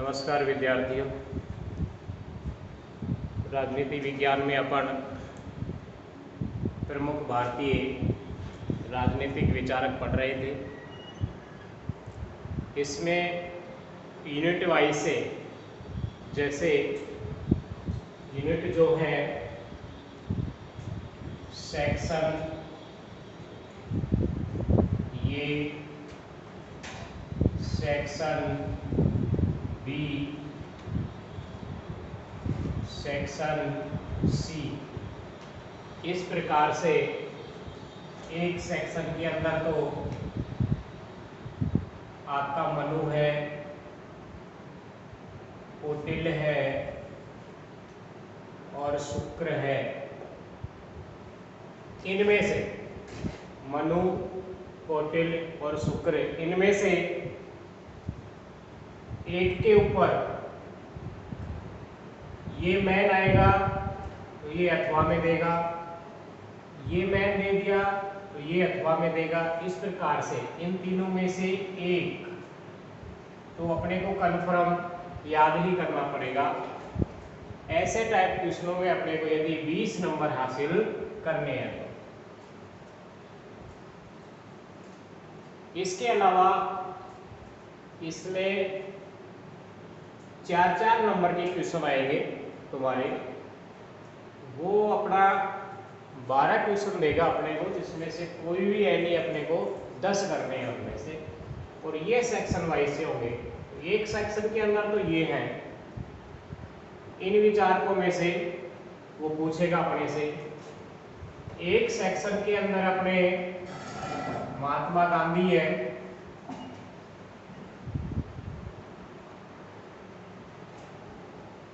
नमस्कार विद्यार्थियों। राजनीति विज्ञान में अपन प्रमुख भारतीय राजनीतिक विचारक पढ़ रहे थे। इसमें यूनिट वाइज से, जैसे यूनिट जो है सेक्शन, ये सेक्शन बी, सेक्शन सी, इस प्रकार से एक सेक्शन के अंदर तो आपका मनु है, कौटिल्य है और शुक्र है। इनमें से मनु, कौटिल्य और शुक्र, इनमें से एक के ऊपर ये मैन आएगा तो ये अथवा में देगा, ये मैन दे दिया तो ये अथवा में देगा। इस प्रकार से इन तीनों में से एक तो अपने को कन्फर्म याद ही करना पड़ेगा। ऐसे टाइप क्वेश्चनों में अपने को यदि 20 नंबर हासिल करने हैं तो। इसके अलावा इसमें 4-4 नंबर के क्वेश्चन आएंगे तुम्हारे। वो अपना 12 क्वेश्चन देगा अपने को, जिसमें से कोई भी एनी अपने को 10 करने हैं उनमें से, और ये सेक्शन वाइज से होंगे। एक सेक्शन के अंदर तो ये है, इन विचारकों में से वो पूछेगा अपने से। एक सेक्शन के अंदर अपने महात्मा गांधी है,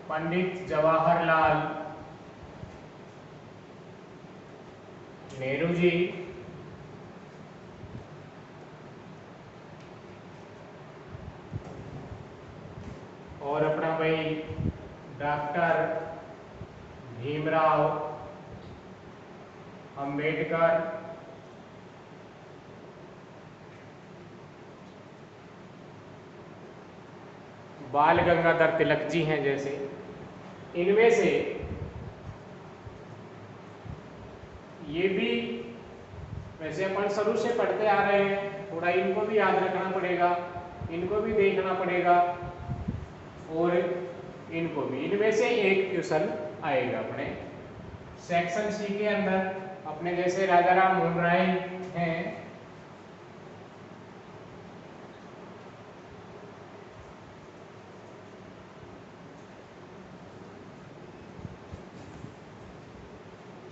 पंडित जवाहरलाल नेहरू जी, और अपना भाई डॉक्टर भीमराव अंबेडकर, बाल गंगाधर तिलक जी हैं जैसे। इनमें से ये भी वैसे अपन शुरू से पढ़ते आ रहे हैं, थोड़ा इनको भी याद रखना पड़ेगा, इनको भी देखना पड़ेगा और इनको भी। इनमें से एक क्वेश्चन आएगा अपने सेक्शन सी के अंदर। अपने जैसे राजा राम मोहन राय हैं,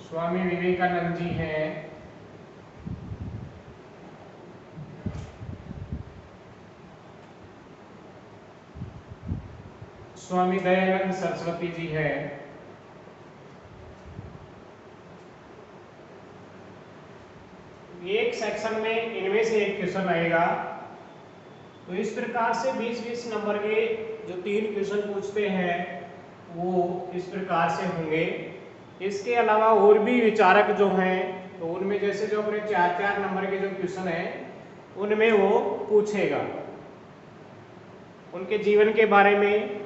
स्वामी विवेकानंद जी हैं, स्वामी दयानंद सरस्वती जी हैं, एक सेक्शन में इनमें से एक क्वेश्चन आएगा। तो इस प्रकार से 20-20 नंबर के जो 3 क्वेश्चन पूछते हैं वो इस प्रकार से होंगे। इसके अलावा और भी विचारक जो हैं, तो उनमें जैसे जो अपने 4-4 नंबर के जो क्वेश्चन हैं उनमें वो पूछेगा उनके जीवन के बारे में,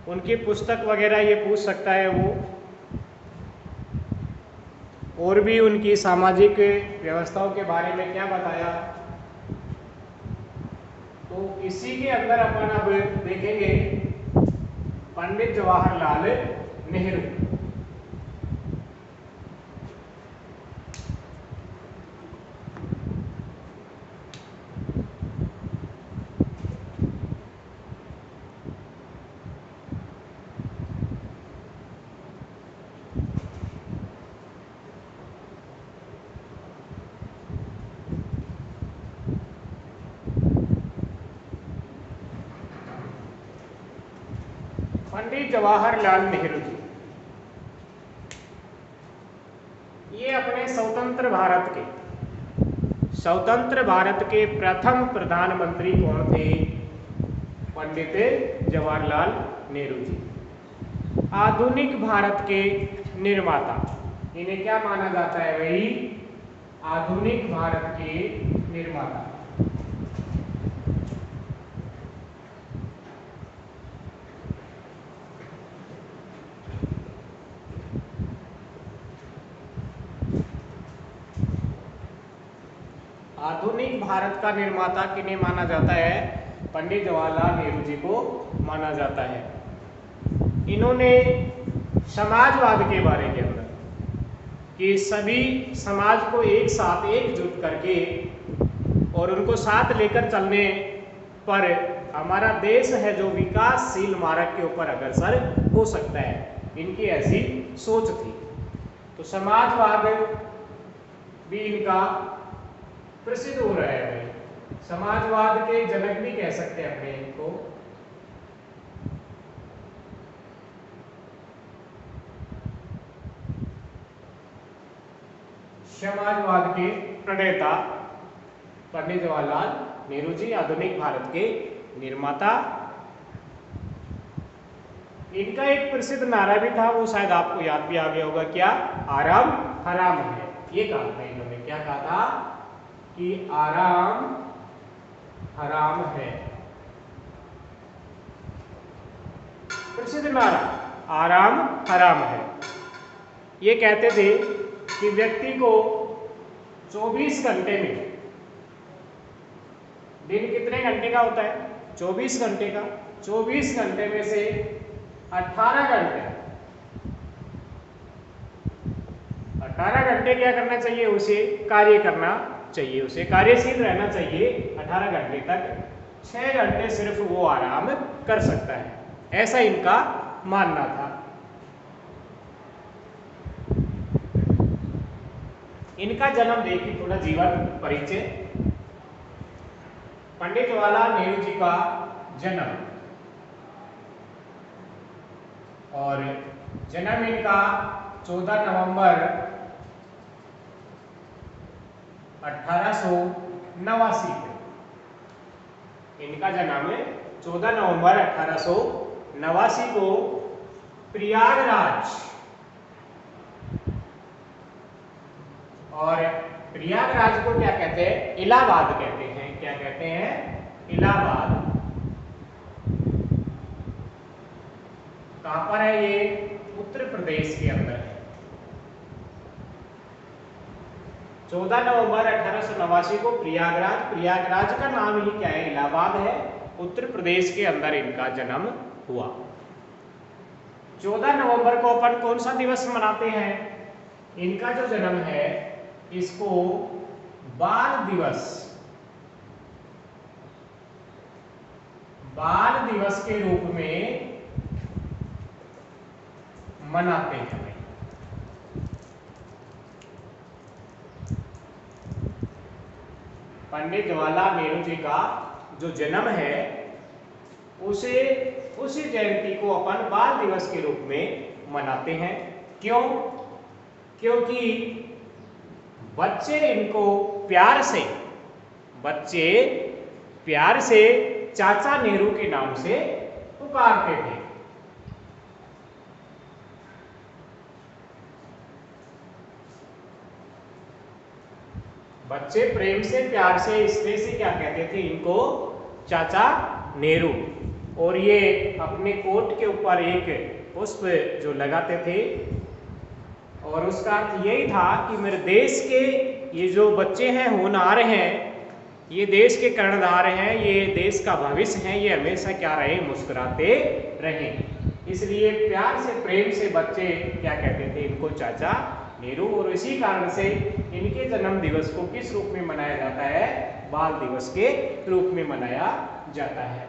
उनकी पुस्तक वगैरह ये पूछ सकता है वो, और भी उनकी सामाजिक व्यवस्थाओं के बारे में क्या बताया। तो इसी के अंदर अपन अब देखेंगे पंडित जवाहरलाल नेहरू। पंडित जवाहरलाल नेहरू जी, ये अपने स्वतंत्र भारत के प्रथम प्रधानमंत्री कौन थे? पंडित जवाहरलाल नेहरू जी। आधुनिक भारत के निर्माता, इन्हें क्या माना जाता है भाई? आधुनिक भारत के निर्माता। आधुनिक भारत का निर्माता किन्हें माना जाता है? पंडित जवाहरलाल नेहरू जी को माना जाता है। इन्होंने समाजवाद के बारे के अंदर कि सभी समाज को एक साथ एकजुट करके और उनको साथ लेकर चलने पर हमारा देश है जो विकासशील मार्ग के ऊपर अग्रसर हो सकता है, इनकी ऐसी सोच थी। तो समाजवाद भी इनका प्रसिद्ध हो रहा है भाई। समाजवाद के जनक भी कह सकते हैं अपने इनको। समाजवाद के प्रणेता पंडित जवाहरलाल नेहरू जी, आधुनिक भारत के निर्माता। इनका एक प्रसिद्ध नारा भी था, वो शायद आपको याद भी आ गया होगा, क्या? आराम हराम है। ये कहा था इन्होंने, क्या कहा था? कि आराम हराम है। प्रसिद्ध नारा आराम हराम है। ये कहते थे कि व्यक्ति को 24 घंटे में, दिन कितने घंटे का होता है? 24 घंटे का। 24 घंटे में से 18 घंटे क्या करना चाहिए? उसे कार्य करना चाहिए, उसे कार्यशील रहना चाहिए 18 घंटे तक। 6 घंटे सिर्फ वो आराम कर सकता है, ऐसा इनका मानना था। इनका जन्म देखिए, थोड़ा जीवन परिचय। पंडित जवाहरलाल नेहरू जी का जन्म, और जन्म इनका 14 नवंबर 1889 को। इनका जन्म 14 नवंबर 1889 को प्रयागराज, और प्रयागराज को क्या कहते हैं? इलाहाबाद कहते हैं। क्या कहते हैं? इलाहाबाद। कहां पर है ये? उत्तर प्रदेश के अंदर है। 14 नवंबर 1889 को प्रयागराज, प्रयागराज का नाम ही क्या है? इलाहाबाद है। उत्तर प्रदेश के अंदर इनका जन्म हुआ। 14 नवंबर को अपन कौन सा दिवस मनाते हैं? इनका जो जन्म है इसको बाल दिवस के रूप में मनाते हैं। पंडित जवाहरलाल नेहरू जी का जो जन्म है उसी जयंती को अपन बाल दिवस के रूप में मनाते हैं। क्यों? क्योंकि बच्चे इनको प्यार से चाचा नेहरू के नाम से पुकारते थे। बच्चे प्रेम से, प्यार से, स्नेह से क्या कहते थे? इनको चाचा नेहरू। और ये अपने कोट के ऊपर एक पुष्प जो लगाते थे, और उसका अर्थ यही था कि मेरे देश के ये जो बच्चे हैं, होनहार हैं, ये देश के कर्णधार हैं, ये देश का भविष्य हैं, ये हमेशा क्या रहे? मुस्कुराते रहें। इसलिए प्यार से, प्रेम से बच्चे क्या कहते थे? इनको चाचा नेहरू। और इसी कारण से इनके जन्म दिवस को किस रूप में मनाया जाता है? बाल दिवस के रूप में मनाया जाता है।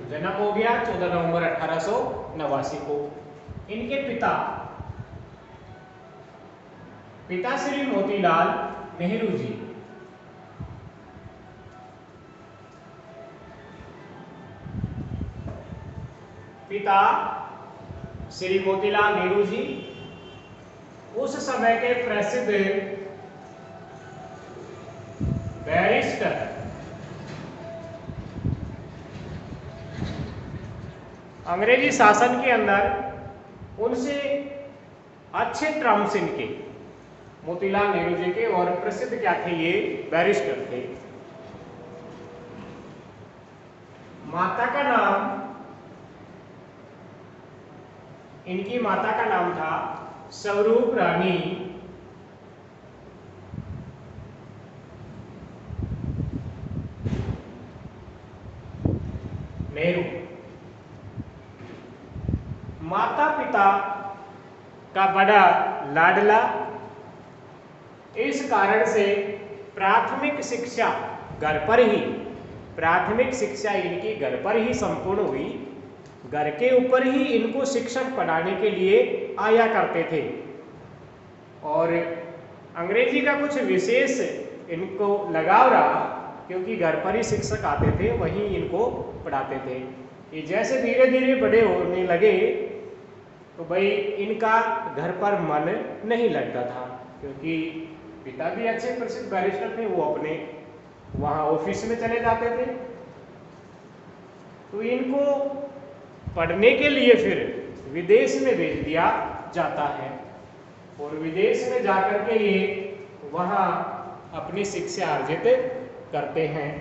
जन्म हो गया 14 नवंबर 1889 को। इनके पिता श्री मोतीलाल नेहरू जी। पिता श्री मोतीलाल नेहरू जी उस समय के प्रसिद्ध बैरिस्टर, अंग्रेजी शासन के अंदर उनसे अच्छे टर्म्स इनके मोतीलाल नेहरू जी के, और प्रसिद्ध क्या थे? ये बैरिस्टर थे। माता का नाम, इनकी माता का नाम था स्वरूप रानी नेहरू। माता पिता का बड़ा लाडला, इस कारण से प्राथमिक शिक्षा घर पर ही, प्राथमिक शिक्षा इनकी घर पर ही संपूर्ण हुई। घर के ऊपर ही इनको शिक्षक पढ़ाने के लिए आया करते थे और अंग्रेजी का कुछ विशेष इनको लगाव रहा, क्योंकि घर पर ही शिक्षक आते थे, वहीं इनको पढ़ाते थे। ये जैसे धीरे धीरे बड़े होने लगे तो भाई इनका घर पर मन नहीं लगता था, क्योंकि पिता भी अच्छे प्रसिद्ध बैरिस्टर थे, वो अपने वहाँ ऑफिस में चले जाते थे। तो इनको पढ़ने के लिए फिर विदेश में भेज दिया जाता है और विदेश में जाकर के ये वहाँ अपनी शिक्षा अर्जित करते हैं।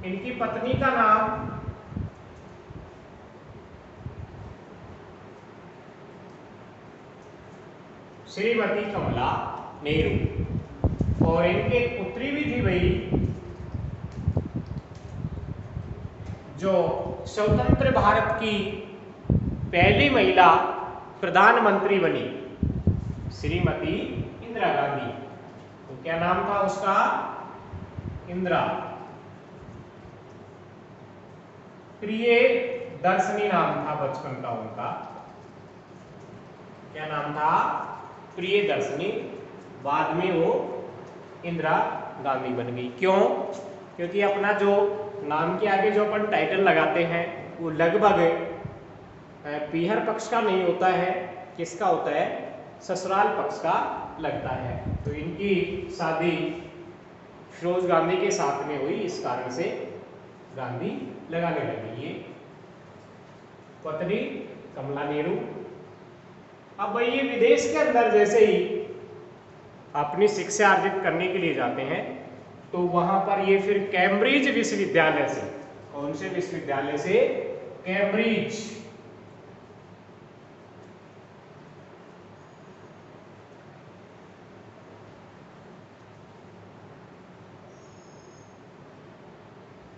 इनकी पत्नी का नाम श्रीमती कमला नेहरू और इनके एक पुत्री भी थी भाई, जो स्वतंत्र भारत की पहली महिला प्रधानमंत्री बनी, श्रीमती इंदिरा गांधी। तो क्या नाम था उसका? इंदिरा। प्रिय दर्शनी नाम था बचपन का उनका। क्या नाम था? प्रिय दर्शनी। बाद में वो इंदिरा गांधी बन गई। क्यों? क्योंकि अपना जो नाम के आगे जो अपन टाइटल लगाते हैं वो लगभग पीहर पक्ष का नहीं होता है, किसका होता है? ससुराल पक्ष का लगता है। तो इनकी शादी फिरोज गांधी के साथ में हुई, इस कारण से गांधी लगाने लगी। ये पत्नी कमला नेहरू। अब भाई ये विदेश के अंदर जैसे ही अपनी शिक्षा अर्जित करने के लिए जाते हैं तो वहां पर ये फिर कैम्ब्रिज विश्वविद्यालय से, कौन से विश्वविद्यालय से? कैम्ब्रिज।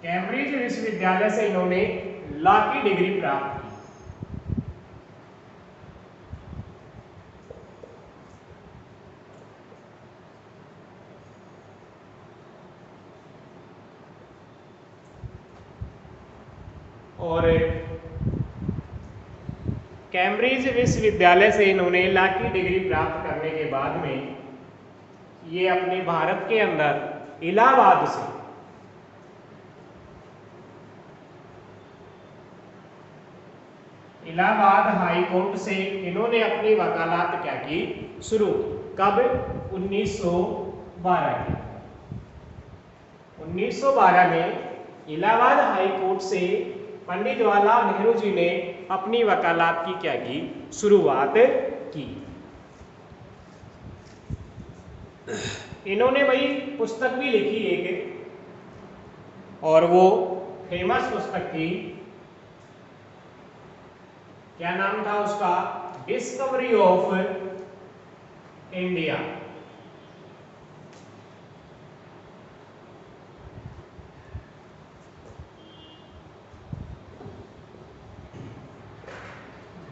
कैम्ब्रिज विश्वविद्यालय से इन्होंने लॉ की डिग्री प्राप्त की। और कैम्ब्रिज विश्वविद्यालय से इन्होंने लॉ की डिग्री प्राप्त करने के बाद में ये अपने भारत के अंदर इलाहाबाद से इलाहाबाद हाई कोर्ट से इन्होंने अपनी वकालत क्या की? शुरू। कब? 1912 की। 1912 में इलाहाबाद हाई कोर्ट से पंडित जवाहरलाल नेहरू जी ने अपनी वकालत की क्या की? शुरुआत की। इन्होंने भाई पुस्तक भी लिखी एक, और वो फेमस पुस्तक थी, क्या नाम था उसका? Discovery of India.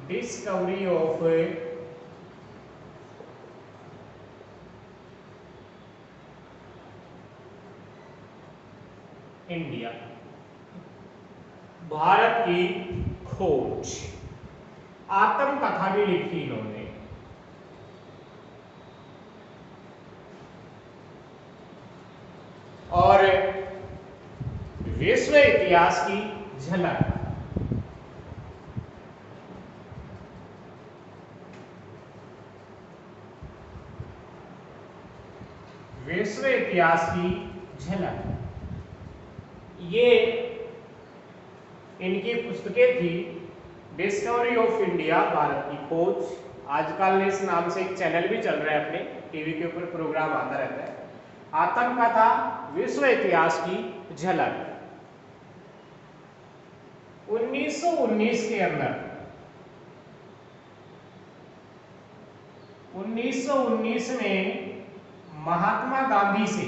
Discovery of India, Bharat की खोज। आत्मकथा भी लिखी इन्होंने। और विश्व इतिहास की झलक। विश्व इतिहास की झलक, ये इनकी पुस्तकें थी। डिस्कवरी ऑफ इंडिया, भारत की खोज। आजकल इस नाम से एक चैनल भी चल रहा है, अपने टीवी के ऊपर प्रोग्राम आता रहता है। आत्मकथा, विश्व इतिहास की झलक। 1919 के अंदर 1919 में महात्मा गांधी से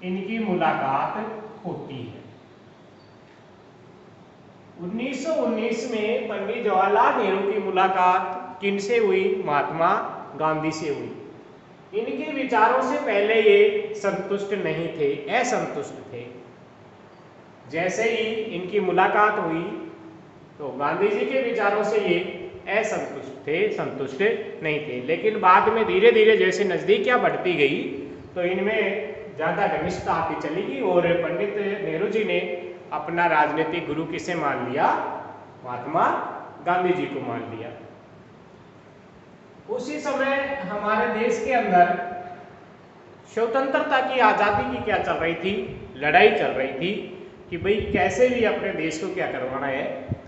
इनकी मुलाकात होती है। 1919 में पंडित जवाहरलाल नेहरू की मुलाकात किनसे हुई? महात्मा गांधी से हुई। इनके विचारों से पहले ये संतुष्ट नहीं थे, असंतुष्ट थे। जैसे ही इनकी मुलाकात हुई तो गांधी जी के विचारों से ये असंतुष्ट थे, संतुष्ट नहीं थे। लेकिन बाद में धीरे धीरे जैसे नजदीकियां बढ़ती गई तो इनमें ज्यादा घनिष्ठता आती चली गई और पंडित नेहरू जी ने अपना राजनीतिक गुरु किसे मान लिया? महात्मा गांधी जी को मान लिया। उसी समय हमारे देश के अंदर स्वतंत्रता की, आजादी की क्या चल रही थी? लड़ाई चल रही थी कि भाई कैसे भी अपने देश को क्या करवाना है?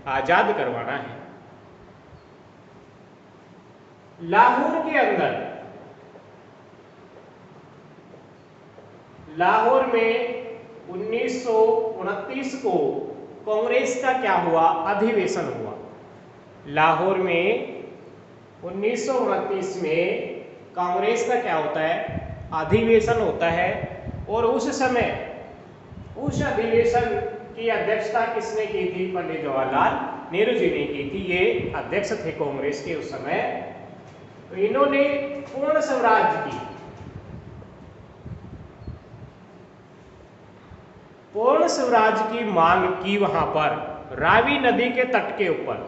आजाद करवाना है। लाहौर के अंदर, लाहौर में 1929 को कांग्रेस का क्या हुआ? अधिवेशन हुआ। लाहौर में 1929 में कांग्रेस का क्या होता है? अधिवेशन होता है। और उस समय उस अधिवेशन की अध्यक्षता किसने की थी? पंडित जवाहरलाल नेहरू जी ने की थी। ये अध्यक्ष थे कांग्रेस के उस समय। तो इन्होंने पूर्ण स्वराज की, पूर्ण स्वराज की मांग की वहां पर रावी नदी के तट के ऊपर।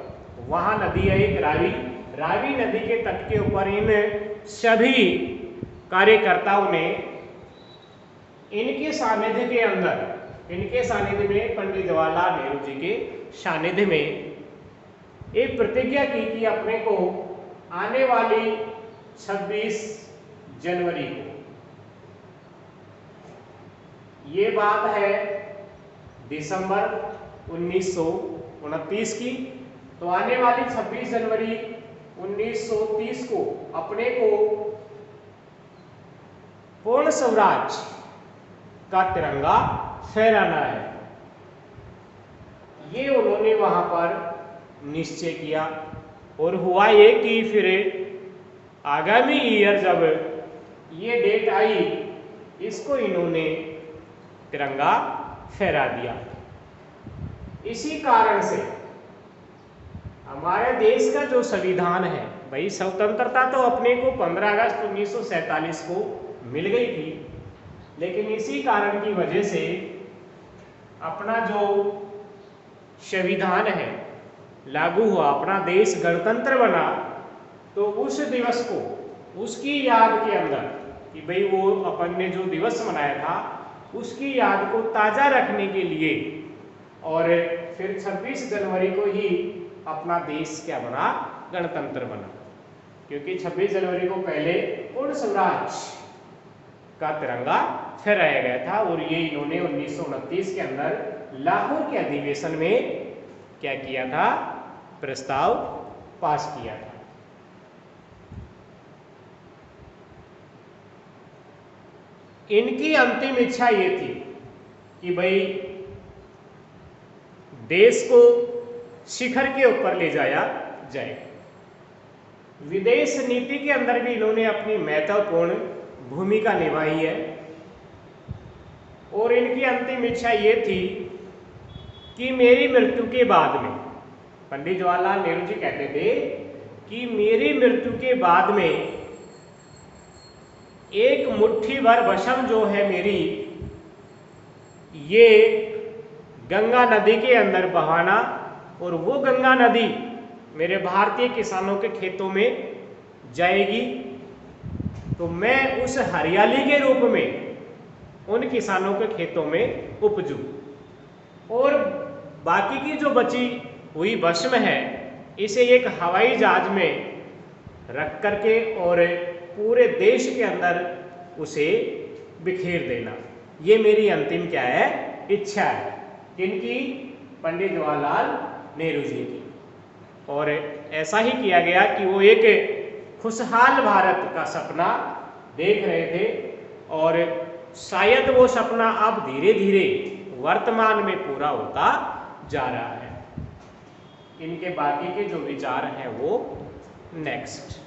वहां नदी है एक रावी, रावी नदी के तट के ऊपर इन सभी कार्यकर्ताओं ने इनके सानिध्य के अंदर, इनके सानिध्य में, पंडित जवाहरलाल नेहरू जी के सानिध्य में एक प्रतिज्ञा की कि अपने को आने वाली 26 जनवरी को, ये बात है दिसंबर 1929 की, तो आने वाली 26 जनवरी 1930 को अपने को पूर्ण स्वराज का तिरंगा फहराना है। ये उन्होंने वहां पर निश्चय किया। और हुआ ये कि फिर आगामी ईयर जब ये डेट आई, इसको इन्होंने तिरंगा फहरा दिया। इसी कारण से हमारे देश का जो संविधान है, भाई स्वतंत्रता तो अपने को 15 अगस्त 1947 को मिल गई थी, लेकिन इसी कारण की वजह से अपना जो संविधान है लागू हुआ, अपना देश गणतंत्र बना, तो उस दिवस को, उसकी याद के अंदर कि भाई वो अपन ने जो दिवस मनाया था उसकी याद को ताज़ा रखने के लिए और फिर 26 जनवरी को ही अपना देश क्या बना? गणतंत्र बना। क्योंकि 26 जनवरी को पहले पूर्ण स्वराज का तिरंगा फहराया गया था और ये इन्होंने 1929 के अंदर लाहौर के अधिवेशन में क्या किया था? प्रस्ताव पास किया था। इनकी अंतिम इच्छा ये थी कि भाई देश को शिखर के ऊपर ले जाया जाए। विदेश नीति के अंदर भी इन्होंने अपनी महत्वपूर्ण भूमिका निभाई है। और इनकी अंतिम इच्छा ये थी कि मेरी मृत्यु के बाद में, पंडित जवाहरलाल नेहरू जी कहते थे कि मेरी मृत्यु के बाद में एक मुट्ठी भर भस्म जो है मेरी, ये गंगा नदी के अंदर बहाना, और वो गंगा नदी मेरे भारतीय किसानों के खेतों में जाएगी, तो मैं उस हरियाली के रूप में उन किसानों के खेतों में उपजूं, और बाकी की जो बची हुई भस्म है इसे एक हवाई जहाज में रख करके और पूरे देश के अंदर उसे बिखेर देना। ये मेरी अंतिम क्या है? इच्छा है। किनकी? पंडित जवाहरलाल नेहरू जी की। और ऐसा ही किया गया कि वो एक खुशहाल भारत का सपना देख रहे थे और शायद वो सपना अब धीरे धीरे वर्तमान में पूरा होता जा रहा है। इनके बाकी के जो विचार हैं वो नेक्स्ट।